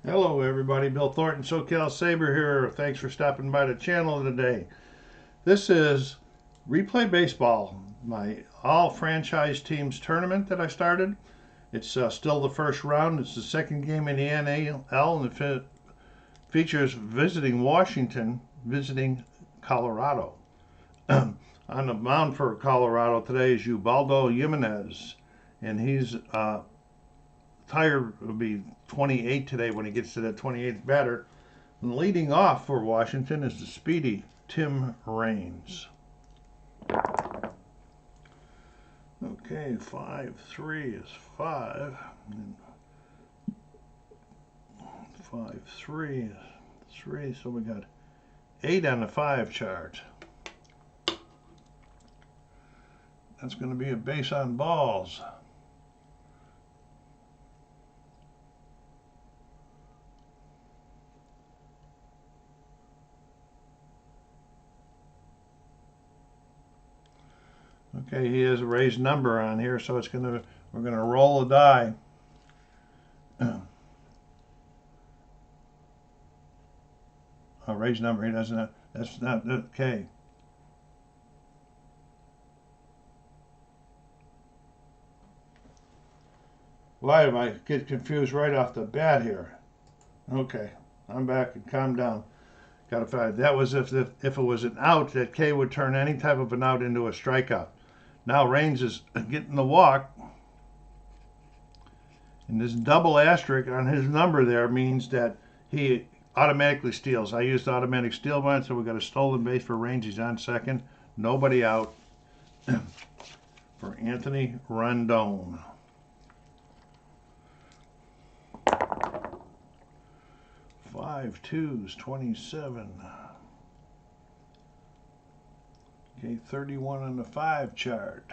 Hello everybody, Bill Thornton, SoCal Saber here. Thanks for stopping by the channel today. This is Replay Baseball, my all franchise teams tournament that I started. It's still the first round. It's the second game in the NAL, and it features visiting Washington, visiting Colorado. On the mound for Colorado today is Ulbalda Jimeniz, and he's tire will be 28 today when he gets to that 28th batter. And leading off for Washington is the speedy Tim Raynes. Okay, 5-3 is 5. And 5-3 is 3, so we got 8 on the 5 chart. That's going to be a base on balls. Okay, he has a raised number on here, so we're gonna roll a die. A raised number, he doesn't have, that's not okay. Why did I get confused right off the bat here? Okay, I'm back and calm down. Gotta find that was if it was an out, that K would turn any type of an out into a strikeout. Now Raynes is getting the walk, and this double asterisk on his number there means that he automatically steals. I used automatic steal button, so we got a stolen base for Raynes. He's on second, nobody out for Anthony Rondon. Five twos, 27. Okay, 31 on the 5 chart.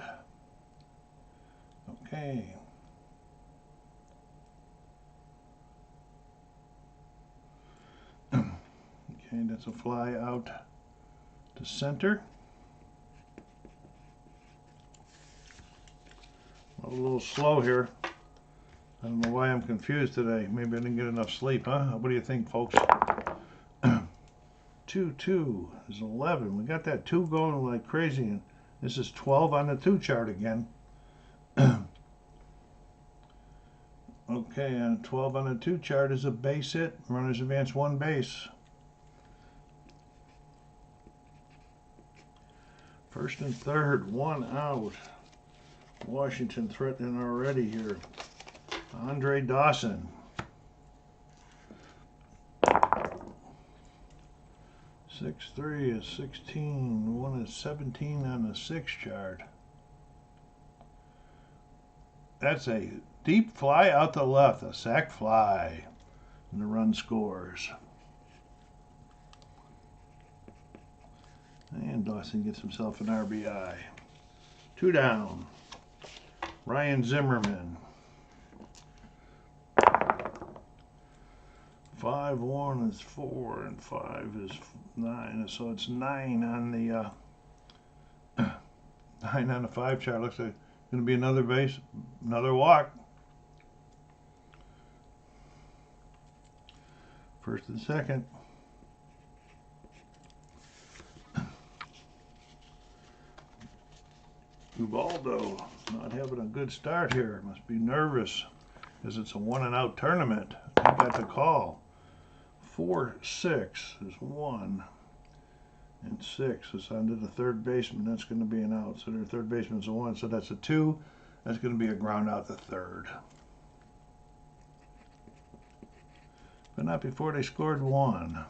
Okay. Okay, that's a fly out to center. A little slow here. I don't know why I'm confused today. Maybe I didn't get enough sleep, huh? What do you think, folks? 2-2 is 11. We got that 2 going like crazy, and this is 12 on the 2 chart again. Okay, and 12 on the 2 chart is a base hit. Runners advance 1 base. First and third, 1 out. Washington threatening already here. Andre Dawson. 6-3 is 16. 1 is 17 on the 6 chart. That's a deep fly out to left, a sac fly, and the run scores. And Dawson gets himself an RBI. 2 down. Ryan Zimmerman. 5-1 is 4, and 5 is 9, so it's 9 on the 9 on the 5 chart. Looks like it's going to be another base, another walk. First and second. Ubaldo not having a good start here. Must be nervous because it's a 1 and out tournament. He got the call. 4-6 is 1, and 6 is under the third baseman. That's going to be an out. So their third baseman's a 1, so that's a 2. That's going to be a ground out to third. But not before they scored 1.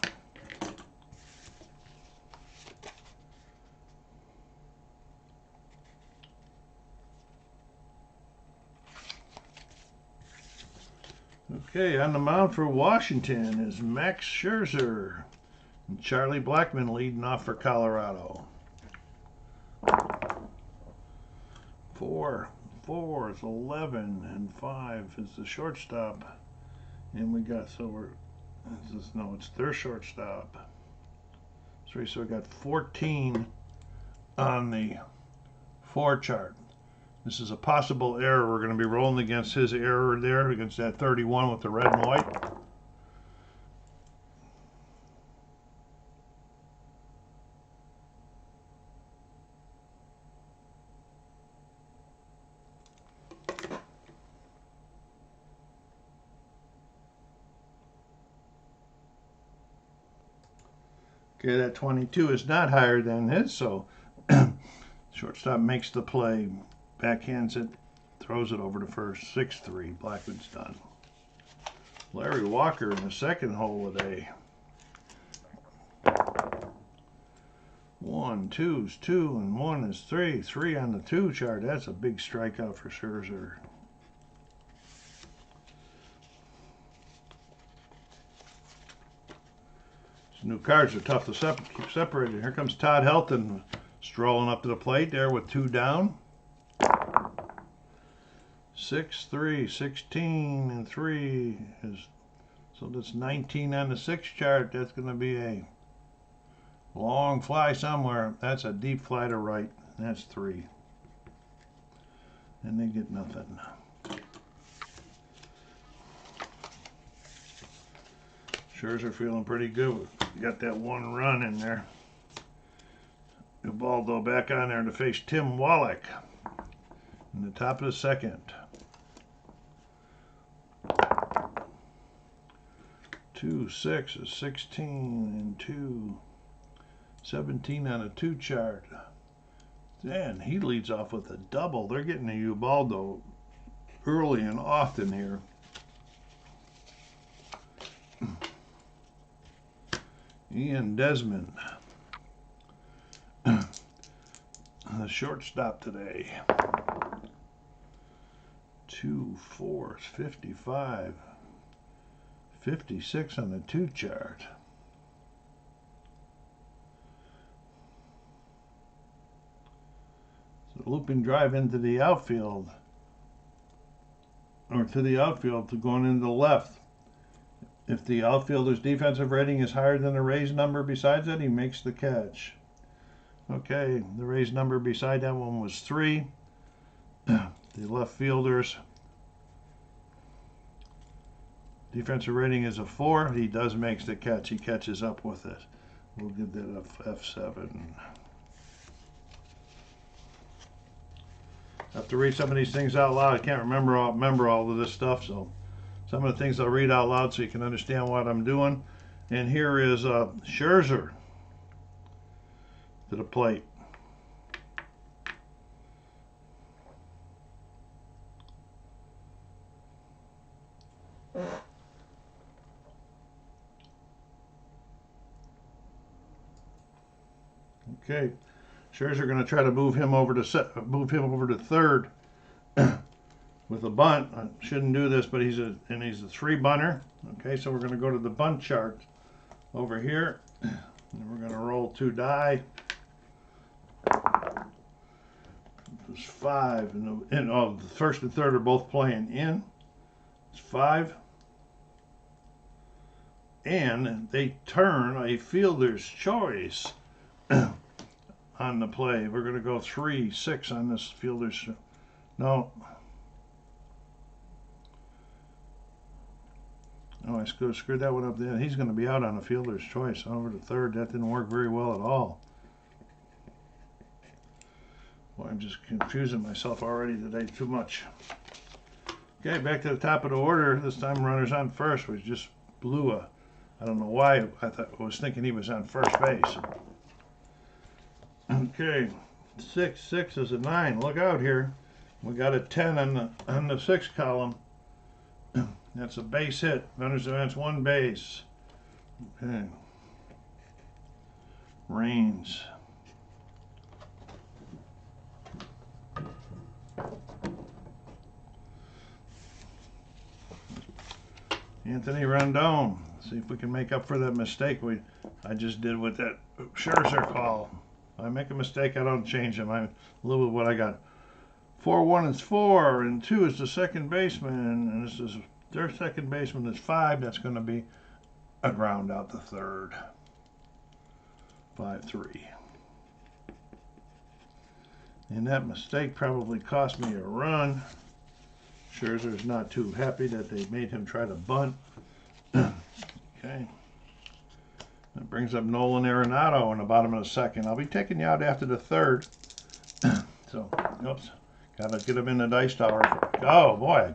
Okay, on the mound for Washington is Max Scherzer, and Charlie Blackmon leading off for Colorado. 4 is 11, and 5 is the shortstop. And we got, it's their shortstop. So we got 14 on the 4 chart. This is a possible error. We're going to be rolling against his error there, against that 31 with the red and white. Okay, that 22 is not higher than his, so shortstop makes the play, backhands it, throws it over to first. 6-3. Blackmon's done. Larry Walker in the second hole today. 1, 2's 2, and 1 is 3. 3 on the 2 chart. That's a big strikeout for Scherzer. These new cards are tough to keep separated. Here comes Todd Helton strolling up to the plate there with 2 down. 6-3, 16, and 3 is, so that's 19 on the 6 chart. That's going to be a long fly somewhere. That's a deep fly to right. That's 3. And they get nothing. Scherzer feeling pretty good. Got that 1 run in there. Ubaldo back on there to face Tim Wallach in the top of the second. 2, 6 is 16, and 2, 17 on a 2 chart. And he leads off with a double. They're getting a Ubaldo early and often here. Ian Desmond, the shortstop today. 2, 4 is 55. 56 on the 2 chart. So looping drive into the outfield, or to the outfield, to going into the left. If the outfielder's defensive rating is higher than the Rays number besides it, he makes the catch. Okay, the Rays number beside that one was 3. The left fielder's defensive rating is a 4. He does make the catch. He catches up with it. We'll give that a F7. I have to read some of these things out loud. I can't remember all of this stuff, so some of the things I'll read out loud so you can understand what I'm doing. And here is Scherzer to the plate. Okay, Scherzer going to try to move him over to third with a bunt. I shouldn't do this, but he's a 3 bunter. Okay, so we're going to go to the bunt chart over here, and we're going to roll 2 die. There's 5, and the first and third are both playing in. It's 5. And they turn a fielder's choice on the play. We're going to go 3, 6 on this fielder's. No. Oh, I screwed that one up there. He's going to be out on a fielder's choice over to third. That didn't work very well at all. Boy, I'm just confusing myself already today too much. Okay, back to the top of the order. This time runners on first. We just blew a. I don't know why. I was thinking he was on first base. Okay, 6, 6 is a 9. Look out here. We got a 10 on the 6 column. That's a base hit. Runners advance 1 base. Okay. Raynes. Anthony Rendon. See if we can make up for that mistake I just did with that Scherzer call. If I make a mistake, I don't change them. I live with what I got. 4-1 is 4, and 2 is the second baseman, and this is their second baseman is 5. That's going to be a round out the third. 5-3. And that mistake probably cost me a run. Scherzer's not too happy that they made him try to bunt. Okay. That brings up Nolan Arenado in the bottom of the second. I'll be taking you out after the third. So, oops. Got to get him in the dice tower. Oh, boy,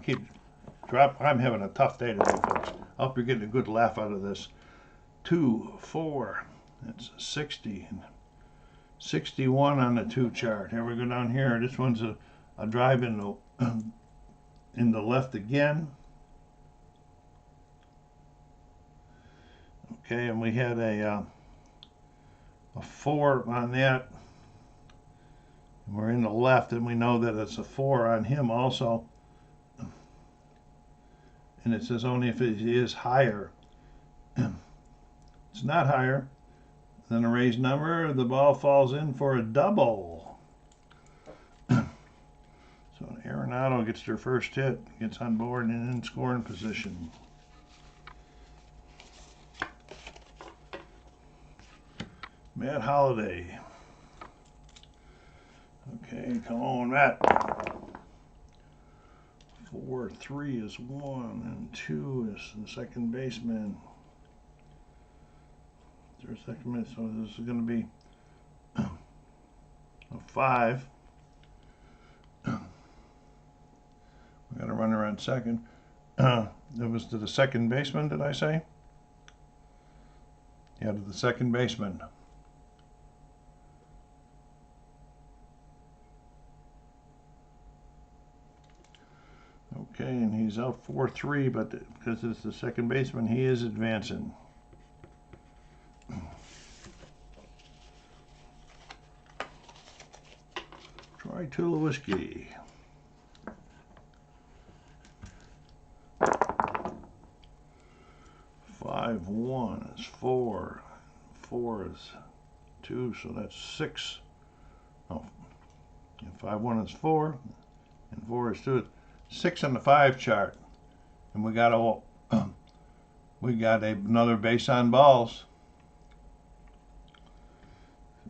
I'm having a tough day today, folks. I hope you're getting a good laugh out of this. 2, 4, That's 60 and 61 on the 2 chart. Here we go down here. This one's a drive in the left again. Okay, and we had a 4 on that. And we're in the left, and we know that it's a 4 on him also. And it says only if it is higher. It's not higher than a raised number. The ball falls in for a double. So Arenado gets their first hit, gets on board and in scoring position. Matt Holliday. Okay, come on, Matt. 4, 3 is 1, and 2 is the second baseman. There's second baseman, so this is going to be a 5. We got a runner on second. That was to the second baseman, did I say? Yeah, to the second baseman. Okay, and he's out 4-3, but because it's the second baseman, he is advancing. Troy Tulowitzki. Five, 1 is 4. 4 is 2, so that's 6. Oh, 5, 1 is 4, and 4 is 2. 6 on the 5 chart, and we got another base on balls.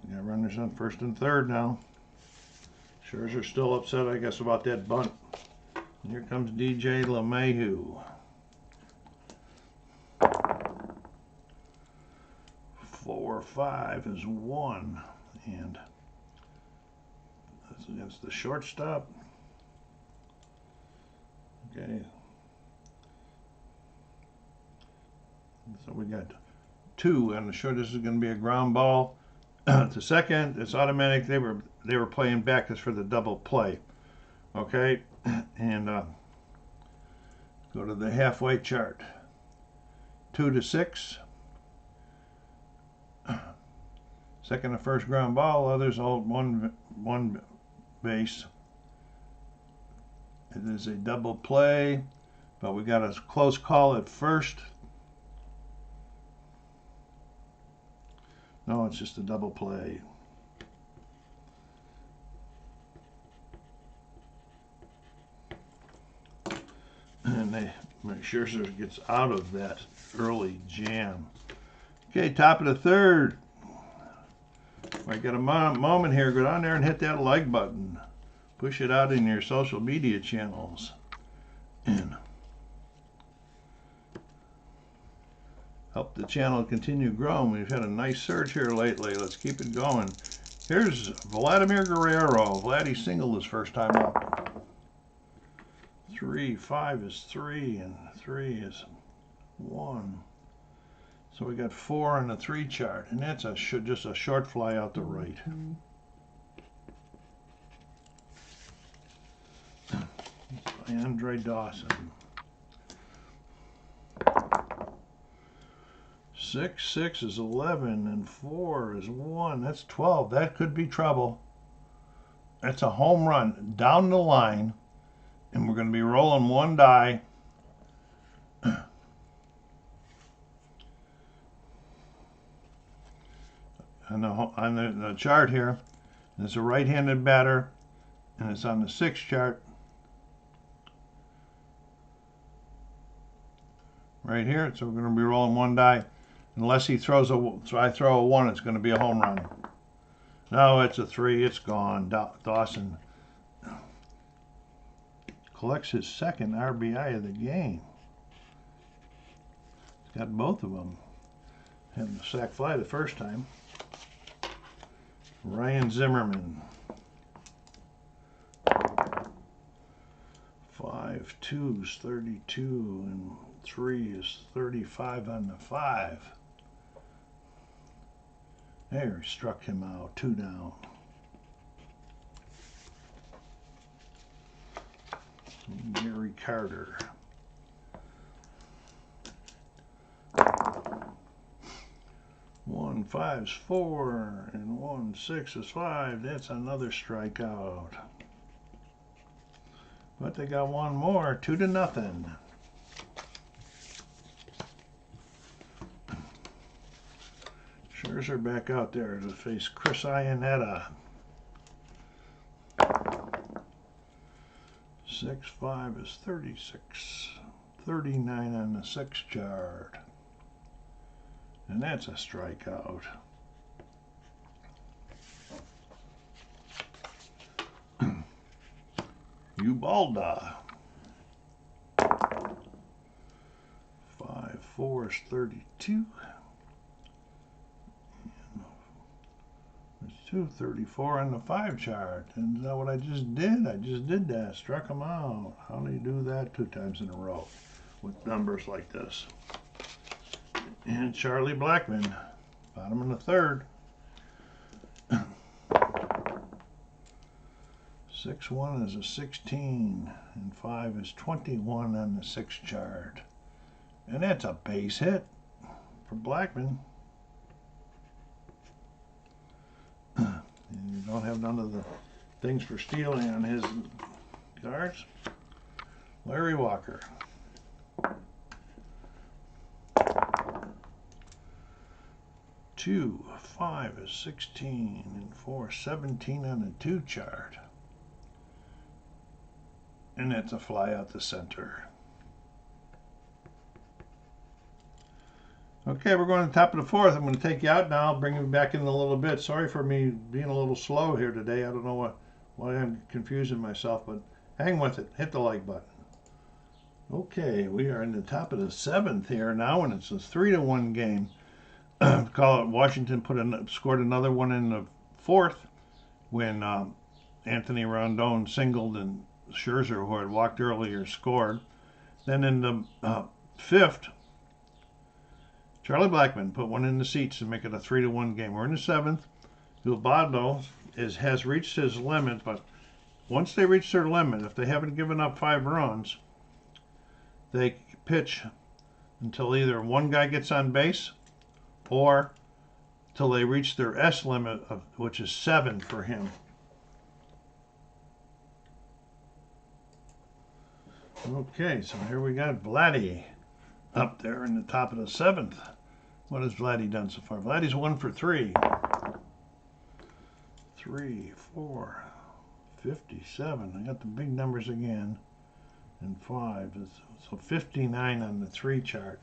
We got runners on first and third now. Scherzer's still upset, I guess, about that bunt. And here comes DJ LeMahieu. 4, 5 is 1, and that's against the shortstop. Okay, so we got 2 on the short. This is going to be a ground ball to second. It's automatic. They were playing back this for the double play. Okay, and go to the halfway chart. 2 to 6. Second and first ground ball. Others hold one base. It is a double play, but we got a close call at first. No, it's just a double play. And Scherzer gets out of that early jam. Okay, top of the third. I got a moment here. Go down there and hit that like button. Push it out in your social media channels. And help the channel continue growing. We've had a nice surge here lately. Let's keep it going. Here's Vladimir Guerrero. Vladdy singled his first time up. 3, 5 is 3, and 3 is 1. So we got 4 on the 3 chart, and that's just a short fly out the right. Andre Dawson. 6, 6 is 11, and 4 is 1. That's 12. That could be trouble. That's a home run down the line, and we're going to be rolling 1 die. On the chart here, it's a right-handed batter, and it's on the 6 chart. Right here, so we're going to be rolling 1 die. Unless he throws I throw a 1, it's going to be a home run. No, it's a 3. It's gone. Dawson collects his second RBI of the game. He's got both of them. Had the sac fly the first time. Ryan Zimmerman. 5, 2 is 32, and 3 is 35 on the 5. There, struck him out. 2 down. Gary Carter. One 5's 4 and 1 6 is 5. That's another strikeout. But they got one more. 2-0. Scherzer back out there to face Chris Iannetta. 6-5 is 36. 39 on the 6th yard. And that's a strikeout. Ulbalda. 5-4 is 32. It's 234 on the 5 yard. And is that what I just did? I just did that. Struck him out. How do you do that 2 times in a row with numbers like this? And Charlie Blackmon, bottom of the 3rd. 6-1 is a 16, and 5 is 21 on the 6th yard. And that's a base hit for Blackmon. And you don't have none of the things for stealing on his cards. Larry Walker. 2, 5 is 16, and 4, 17 on the 2 chart. And that's a fly out the center. Okay, we're going to the top of the 4th. I'm going to take you out now. I'll bring you back in a little bit. Sorry for me being a little slow here today. I don't know why I'm confusing myself, but hang with it. Hit the like button. Okay, we are in the top of the 7th here now, and it's a 3-1 game. Call it Washington scored another one in the 4th when Anthony Rondon singled and Scherzer, who had walked earlier, scored. Then in the 5th, Charlie Blackmon put one in the seats to make it a 3-1 game. We're in the 7th. Ulbalda has reached his limit, but once they reach their limit, if they haven't given up 5 runs, they pitch until either one guy gets on base or till they reach their S limit, which is 7 for him. Okay, so here we got Vladdy up there in the top of the 7th. What has Vladdy done so far? Vladdy's 1 for 3. 3, 4, 57. I got the big numbers again. And 5. So 59 on the 3 chart.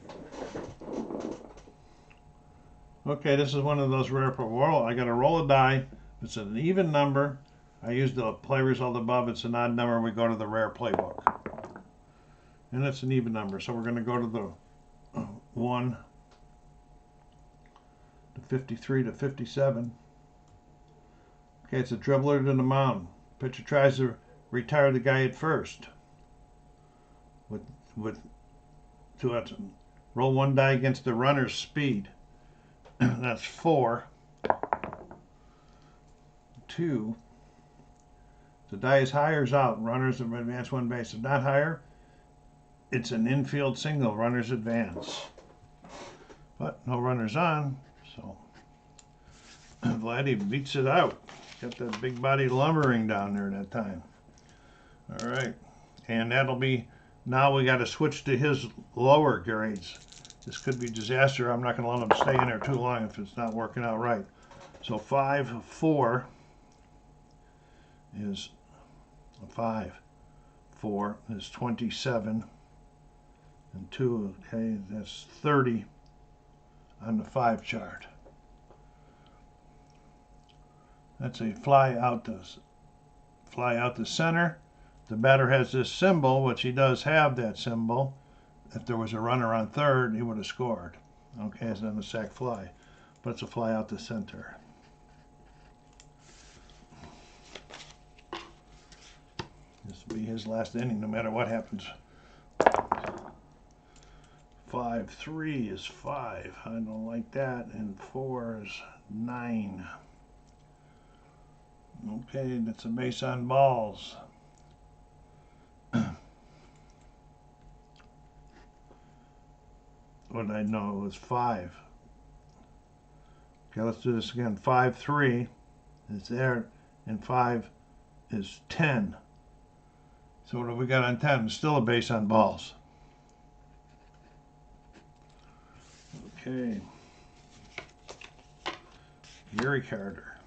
Okay, this is one of those rare roll. I got to roll a die. It's an even number. I use the play result above. It's an odd number. We go to the rare playbook. And it's an even number. So we're going to go to the 1 to 53 to 57. Okay, it's a dribbler to the mound. Pitcher tries to retire the guy at first. To roll 1 die against the runner's speed. That's 4. 2. The die is higher is out. Runners advance 1 base. If not higher, it's an infield single. Runners advance. But no runners on, so Vladdy beats it out. Got that big body lumbering down there that time. All right, and that'll be. Now we got to switch to his lower grades. This could be disaster. I'm not going to let him stay in there too long if it's not working out right. So 5, 4 is 5. 4 is 27. And 2, okay, that's 30 on the 5 chart. That's a fly out the center. The batter has this symbol, which he does have that symbol. If there was a runner on 3rd, he would have scored. Okay, it's not a sac fly, but it's a fly out the center. This will be his last inning, no matter what happens. 5 5-3 is 5. I don't like that. And 4 is 9. Okay, that's a base on balls. What did I know? It was 5. Okay, let's do this again. 5-3 is there, and 5 is 10. So what have we got on 10? Still a base on balls. Okay. Gary Carter.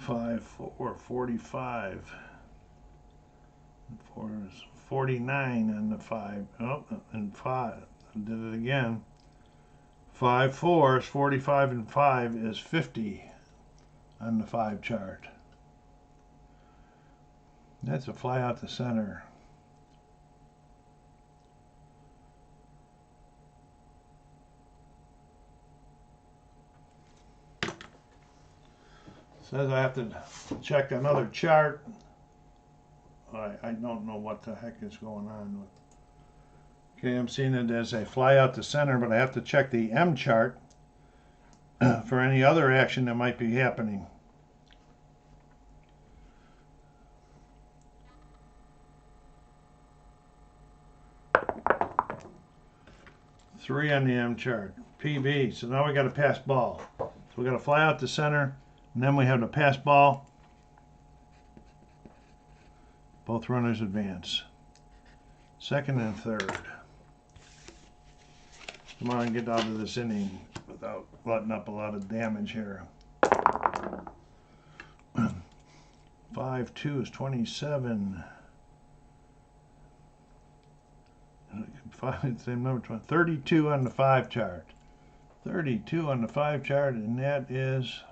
5-4, 45. 4 is 49 on the 5. Oh, and 5. I did it again. 5-4 is 45, and 5 is 50 on the 5 chart. That's a fly out the center. Says I have to check another chart. I don't know what the heck is going on with. Okay, I'm seeing it as a fly out the center, but I have to check the M chart for any other action that might be happening. Three on the M chart. PB. So now we got a pass ball. So we got to fly out the center, and then we have the pass ball. Both runners advance. Second and third. Come on, get out of this inning without letting up a lot of damage here. 5-2 is 27. 5, same number, 20, 32 on the 5 chart. 32 on the 5 chart, and that is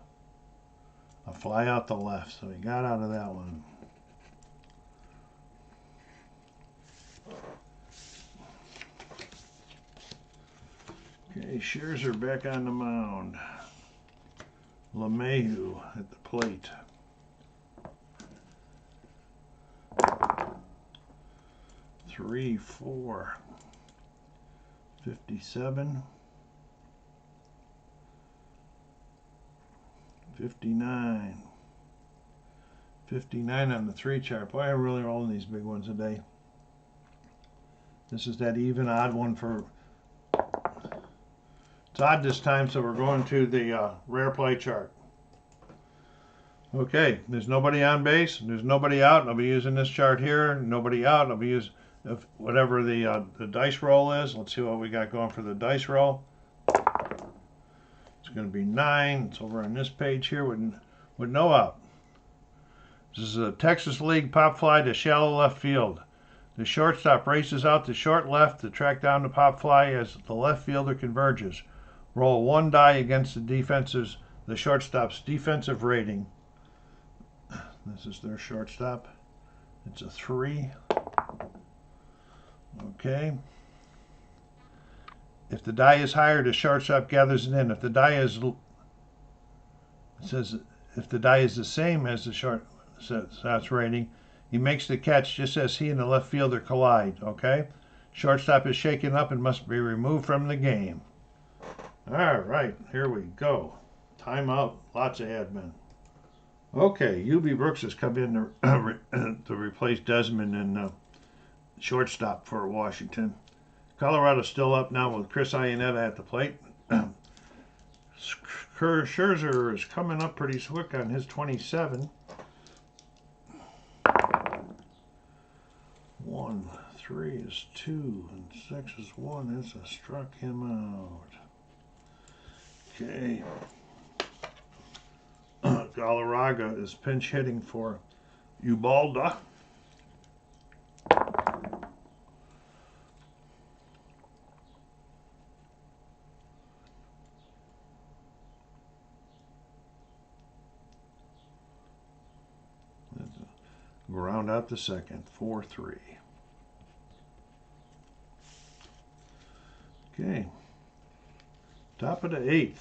a fly out the left. So he got out of that one. Okay, Scherzer back on the mound. LeMahieu at the plate. Three, 4, 57, 59, 59 on the 3 chart. Boy, I'm really rolling these big ones today. This is that even odd one for. It's odd this time, so we're going to the rare play chart. Okay, there's nobody on base. There's nobody out. I'll be using this chart here. Nobody out. I'll be using whatever the dice roll is. Let's see what we got going for the dice roll. It's going to be 9. It's over on this page here with no out. This is a Texas League pop fly to shallow left field. The shortstop races out to short left to track down the pop fly as the left fielder converges. Roll 1 die against the shortstop's defensive rating. This is their shortstop. It's a 3. Okay. If the die is higher, the shortstop gathers it in. If the die is, it says, if the die is the same as the shortstop's rating, he makes the catch just as he and the left fielder collide. Okay. Shortstop is shaken up and must be removed from the game. All right, here we go. Timeout. Lots of admin. Okay, U.B. Brooks has come in to replace Desmond in shortstop for Washington. Colorado's still up now with Chris Iannetta at the plate. Scherzer is coming up pretty quick on his 27. 1, 3 is 2, and 6 is 1. This has struck him out. Okay. Galarraga is pinch hitting for Ubalda. Round out the second. 4-3. Okay. Top of the 8th.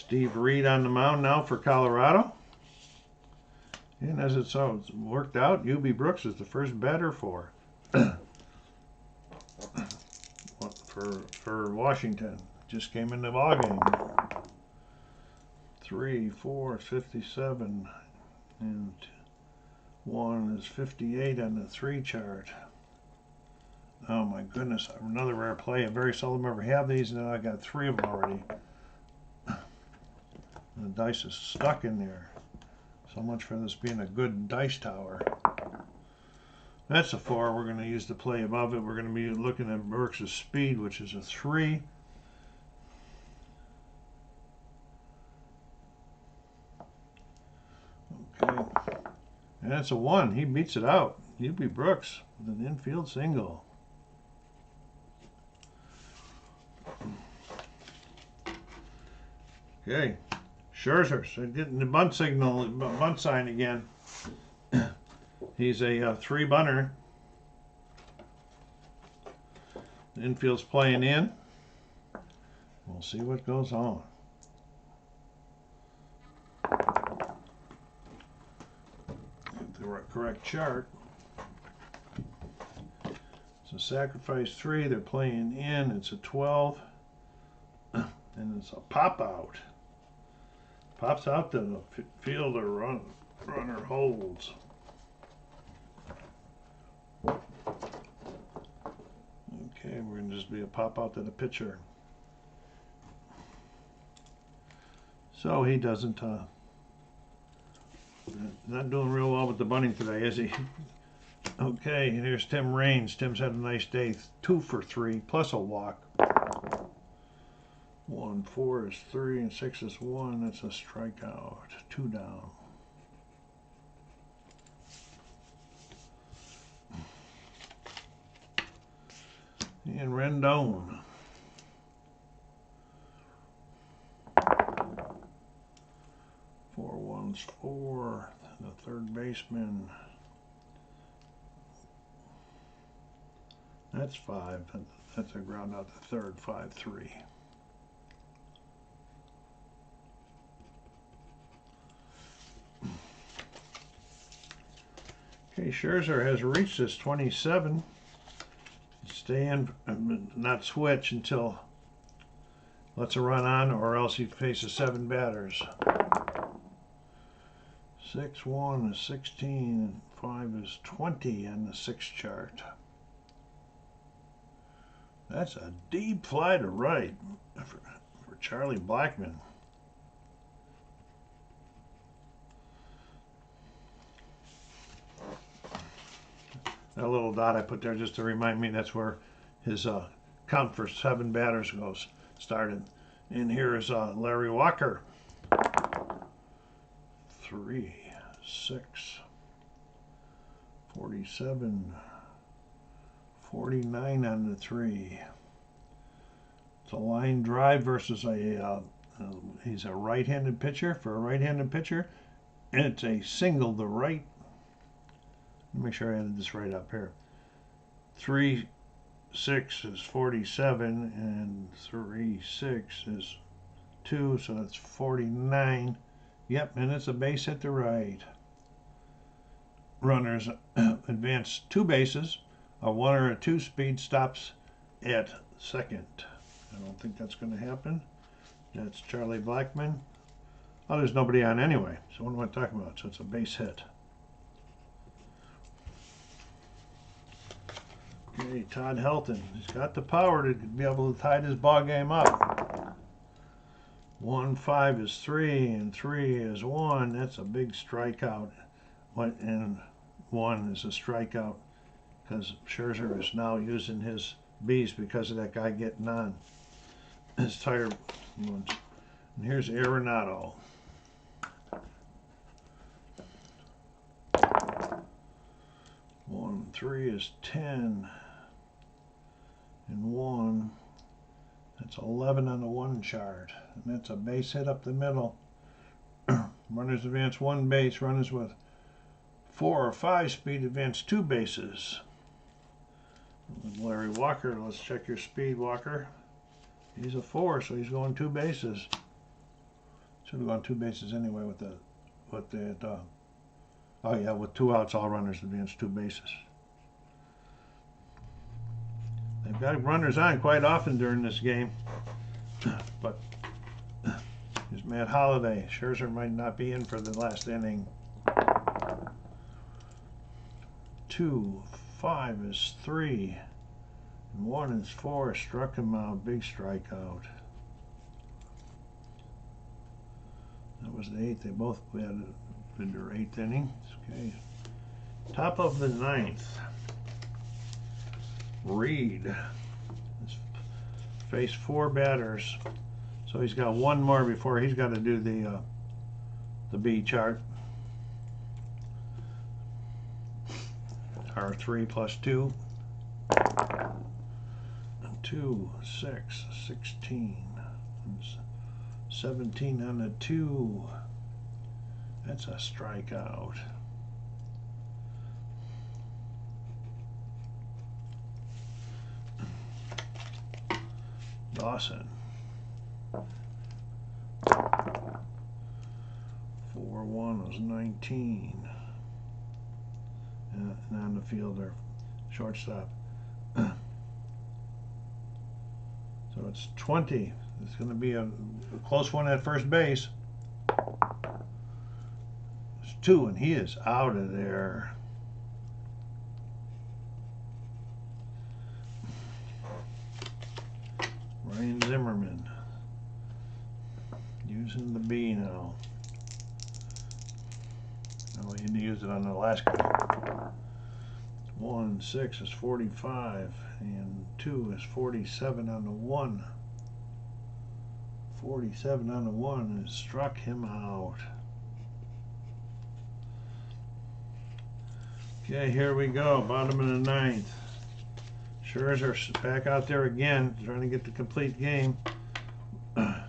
Steve Reed on the mound now for Colorado. And as it's worked out, UB Brooks is the first batter for Washington. Just came in the ball game. 3, 4, 57, and 1 is 58 on the 3 chart. Oh my goodness, another rare play. I very seldom ever have these, and I got 3 of them already. The dice is stuck in there. So much for this being a good dice tower. That's a 4. We're going to use the play above it. We're going to be looking at Brooks' speed, which is a 3. Okay. And that's a 1. He beats it out. UB Brooks with an infield single. Okay. Scherzer, so getting the bunt signal, bunt sign again. He's a 3-bunter. The infield's playing in. We'll see what goes on. Get the correct chart. It's a sacrifice 3. They're playing in. It's a 12. And it's a pop out. Pops out to the fielder, runner holds. Okay, we're going to just be a pop out to the pitcher. So he doesn't, not doing real well with the bunting today, is he? Okay, here's Tim Raynes. Tim's had a nice day. 2 for 3, plus a walk. 1, 4 is 3, and 6 is 1. That's a strikeout. 2 down. And Rendon. 4-1's 4. The third baseman. That's 5. That's a ground out the third. 5-3. Okay, Scherzer has reached his 27. Stay in, not switch until lets a run on, or else he faces 7 batters. 6, 1 is 16, 5 is 20 on the 6 chart. That's a deep fly to right for Charlie Blackmon. That little dot I put there just to remind me that's where his count for 7 batters started. And here is Larry Walker. 3, 6, 47, 49 on the 3. It's a line drive versus he's a right-handed pitcher. For a right-handed pitcher, and it's a single to right. Let me make sure I added this right up here. 3, 6 is 47, and 3, 6 is 2, so that's 49. Yep, and it's a base hit to right. Runners advance 2 bases. A 1 or a 2 speed stops at second. I don't think that's going to happen. That's Charlie Blackmon. Oh, there's nobody on anyway, so what am I talking about? So it's a base hit. Okay, Todd Helton. He's got the power to be able to tie this ball game up. 1, 5 is 3, and 3 is 1. That's a big strikeout. And 1 is a strikeout because Scherzer is now using his B's because of that guy getting on his tire. And here's Arenado. 1, 3 is 10. And 1, that's 11 on the 1 chart, and that's a base hit up the middle. Runners advance 1 base. Runners with 4 or 5 speed advance 2 bases. With Larry Walker, let's check your speed, Walker. He's a 4, so he's going 2 bases. Should have gone 2 bases anyway with the oh yeah, with 2 outs, all runners advance 2 bases. They've got runners on quite often during this game, but here's Matt Holliday. Scherzer might not be in for the last inning. 2, 5 is 3, and 1 is 4. Struck him out. Big strikeout. That was the 8th. They both had in their 8th inning. Okay. Top of the 9th. Reed has faced 4 batters, so he's got 1 more before he's got to do the B chart. R3 plus 2. 2, 6, 16. 17 on the 2. That's a strikeout. Dawson. 4-1 was 19. And on the fielder, shortstop. So it's 20. It's going to be a close one at first base. It's 2, and he is out of there. Ryan Zimmerman using the B now. Oh, he didn't use it on the last guy. 1, 6 is 45, and 2 is 47 on the 1. 47 on the 1 has struck him out. Okay, here we go. Bottom of the 9th. Scherzer back out there again, trying to get the complete game. But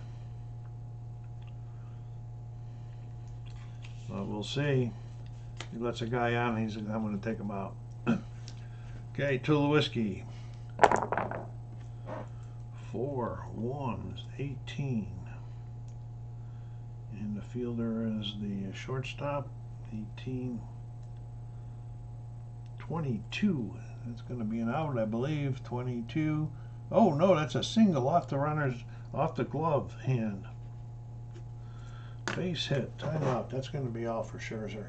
we'll see. He lets a guy on, I'm going to take him out. Okay, Tulowitzki. 4-1 is 18. And the fielder is the shortstop. 18. 22. That's going to be an out, I believe. 22. Oh no, that's a single off the glove hand. Base hit, timeout. That's going to be all for Scherzer.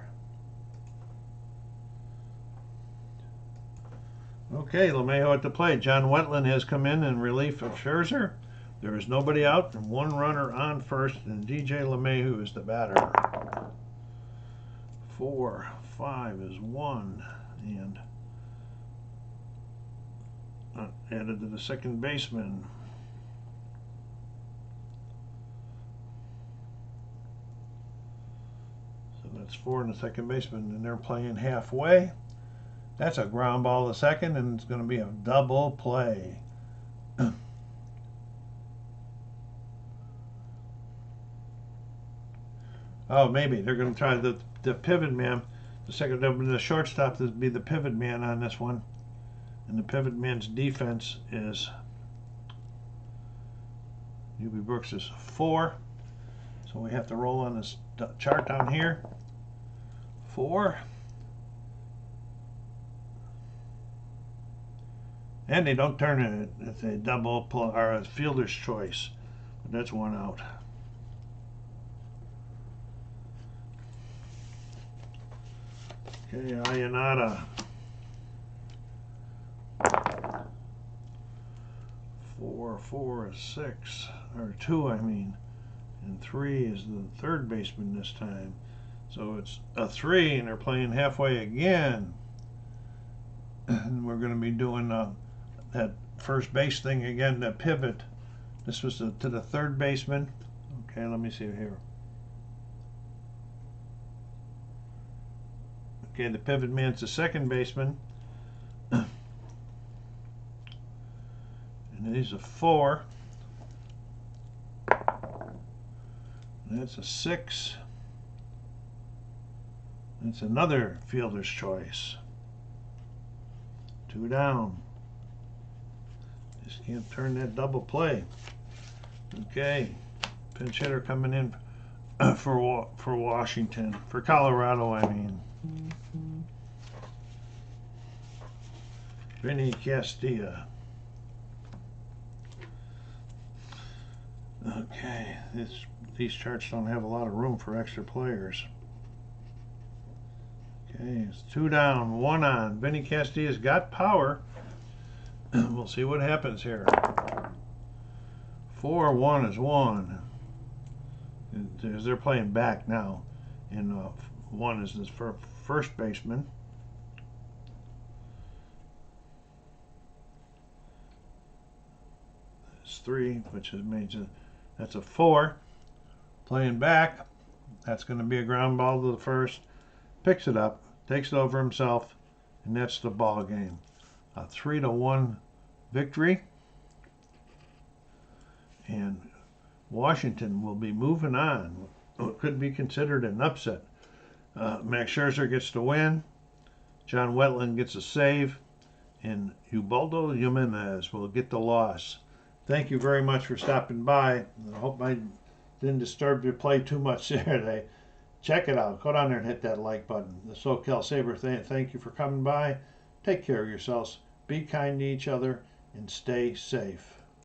Okay, LeMahieu at the plate. John Wetland has come in relief of Scherzer. There is nobody out and 1 runner on first, and DJ LeMahieu is the batter. 4, 5 is 1, and added to the second baseman. So that's 4 in the second baseman, and they're playing halfway. That's a ground ball to second, and it's going to be a double play. Oh, maybe they're going to try the pivot man. The shortstop to be the pivot man on this one, and the pivot man's defense is UB Brooks is 4. So we have to roll on this chart down here. 4. And they don't turn it. It's a double play or a fielder's choice. But that's 1 out. Okay, Ayanada. 4 is 6, or 2, I mean, and 3 is the third baseman this time. So it's a 3, and they're playing halfway again. And we're going to be doing that first base thing again, that pivot. This was to the third baseman. Okay, let me see here. Okay, the pivot man's the second baseman. And he's a 4. And that's a 6. That's another fielder's choice. 2 down. Just can't turn that double play. Okay, pinch hitter coming in for Washington, for Colorado, I mean. Vinny Castilla. Okay, these charts don't have a lot of room for extra players. Okay, it's 2 down, 1 on. Vinny Castilla's got power. We'll see what happens here. 4-1 is 1. As they're playing back now, and 1 is this first baseman. It's 3, which means that's a 4. Playing back, that's going to be a ground ball to the first. Picks it up, takes it over himself, and that's the ball game. A 3-1 victory, and Washington will be moving on. It could be considered an upset. Max Scherzer gets the win, John Wetland gets a save, and Ubaldo Jimeniz will get the loss. Thank you very much for stopping by. I hope I didn't disturb your play too much there today. Check it out. Go down there and hit that like button. The SoCal Saber, thank you for coming by. Take care of yourselves. Be kind to each other and stay safe.